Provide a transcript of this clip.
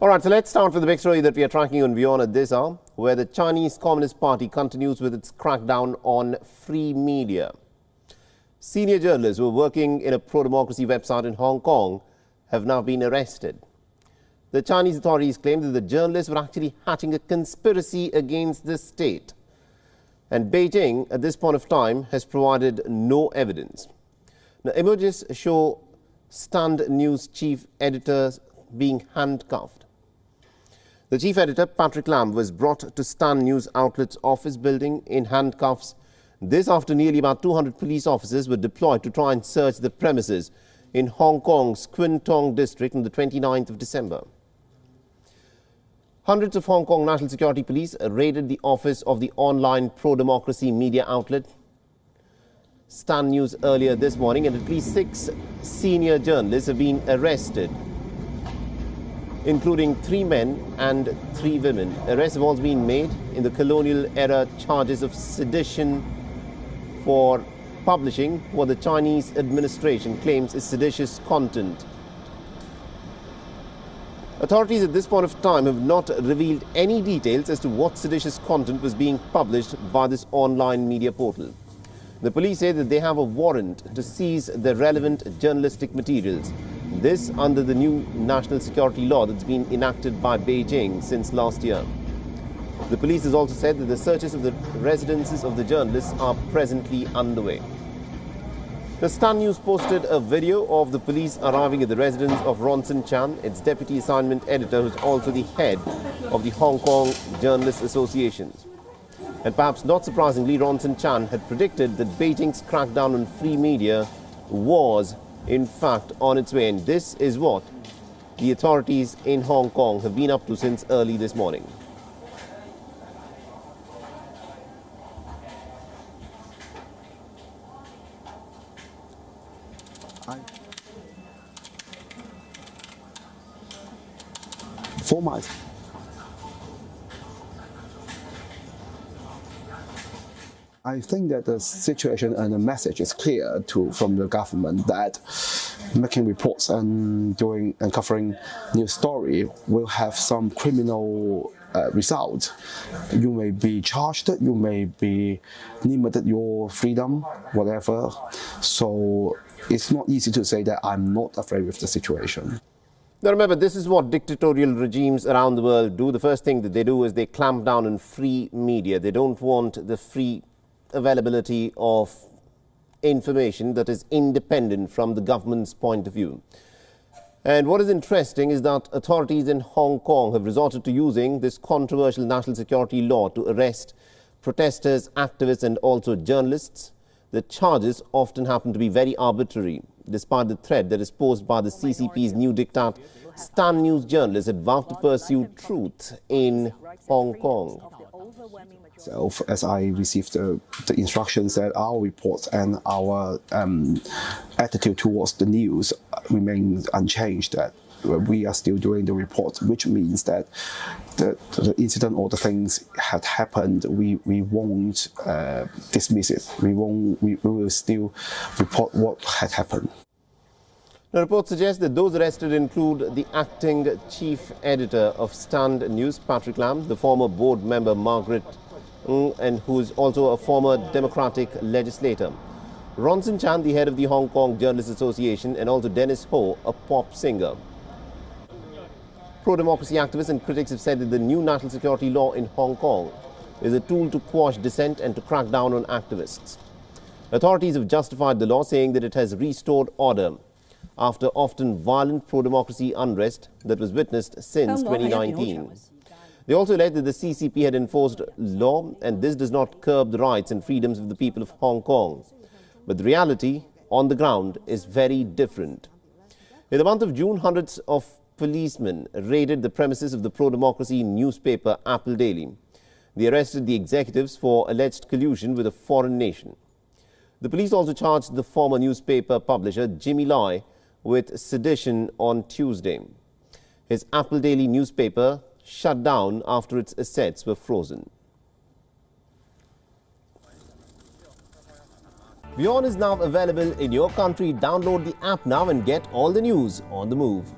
All right, so let's start with the big story that we are tracking on WION at this hour, where the Chinese Communist Party continues with its crackdown on free media. Senior journalists who were working in a pro-democracy website in Hong Kong have now been arrested. The Chinese authorities claim that the journalists were actually hatching a conspiracy against the state. And Beijing, at this point of time, has provided no evidence. Now, images show Stand News chief editor being handcuffed. The chief editor, Patrick Lamb, was brought to Stand News outlet's office building in handcuffs. This after nearly about 200 police officers were deployed to try and search the premises in Hong Kong's Kwun Tong district on the 29th of December. Hundreds of Hong Kong National Security Police raided the office of the online pro-democracy media outlet Stand News earlier this morning, and at least 6 senior journalists have been arrested, including 3 men and 3 women. Arrests have also been made in the colonial-era charges of sedition for publishing what the Chinese administration claims is seditious content. Authorities at this point of time have not revealed any details as to what seditious content was being published by this online media portal. The police say that they have a warrant to seize the relevant journalistic materials. This under the new national security law that's been enacted by Beijing since last year. The police has also said that the searches of the residences of the journalists are presently underway. The Stand News posted a video of the police arriving at the residence of Ronson Chan, its deputy assignment editor, who's also the head of the Hong Kong Journalists Associations. And perhaps not surprisingly, Ronson Chan had predicted that Beijing's crackdown on free media was in fact on its way, and this is what the authorities in Hong Kong have been up to since early this morning. Format. I think that the situation and the message is clear from the government that making reports and covering news story will have some criminal result. You may be charged, you may be limited your freedom, whatever. So it's not easy to say that I'm not afraid with the situation. Now remember, this is what dictatorial regimes around the world do. The first thing that they do is they clamp down on free media. They don't want the free availability of information that is independent from the government's point of view. And what is interesting is that authorities in Hong Kong have resorted to using this controversial national security law to arrest protesters, activists and also journalists. The charges often happen to be very arbitrary. Despite the threat that is posed by the CCP's new diktat, Stand News journalists had vowed to pursue truth in Hong Kong. So as I received the instructions that our reports and our attitude towards the news remains unchanged, that we are still doing the report, which means that the incident or the things had happened, we won't dismiss it. We will still report what had happened. The report suggests that those arrested include the acting chief editor of Stand News, Patrick Lamb, the former board member Margaret and who is also a former Democratic legislator, Ronson Chan, the head of the Hong Kong Journalists Association, and also Dennis Ho, a pop singer. Pro-democracy activists and critics have said that the new national security law in Hong Kong is a tool to quash dissent and to crack down on activists. Authorities have justified the law, saying that it has restored order after often violent pro-democracy unrest that was witnessed since 2019. They also alleged that the CCP had enforced law, and this does not curb the rights and freedoms of the people of Hong Kong. But the reality on the ground is very different. In the month of June, hundreds of policemen raided the premises of the pro-democracy newspaper Apple Daily. They arrested the executives for alleged collusion with a foreign nation. The police also charged the former newspaper publisher Jimmy Lai with sedition on Tuesday. His Apple Daily newspaper shut down after its assets were frozen. WION is now available in your country. Download the app now and get all the news on the move.